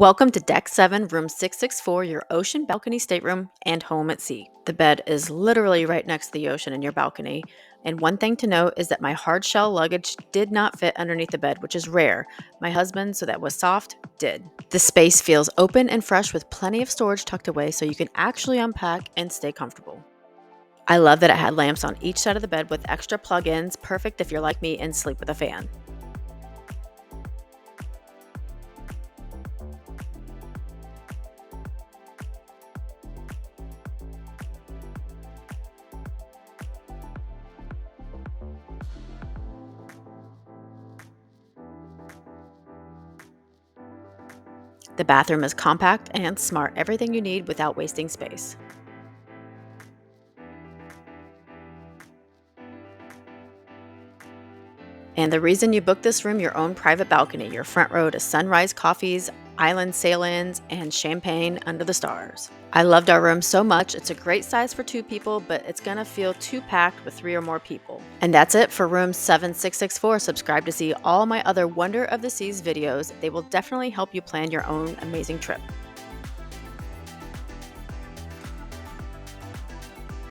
Welcome to Deck 7, Room 664, your Ocean Balcony Stateroom and home at sea. The bed is literally right next to the ocean in your balcony, and one thing to note is that my hard shell luggage did not fit underneath the bed, which is rare. My husband, so that was soft, did. The space feels open and fresh with plenty of storage tucked away so you can actually unpack and stay comfortable. I love that it had lamps on each side of the bed with extra plug-ins, perfect if you're like me and sleep with a fan. The bathroom is compact and smart, everything you need without wasting space. And the reason you booked this room, your own private balcony, your front row to sunrise coffees, island sail-ins, and champagne under the stars. I loved our room so much. It's a great size for 2 people, but it's gonna feel too packed with 3 or more people. And that's it for room 7664. Subscribe to see all my other Wonder of the Seas videos. They will definitely help you plan your own amazing trip.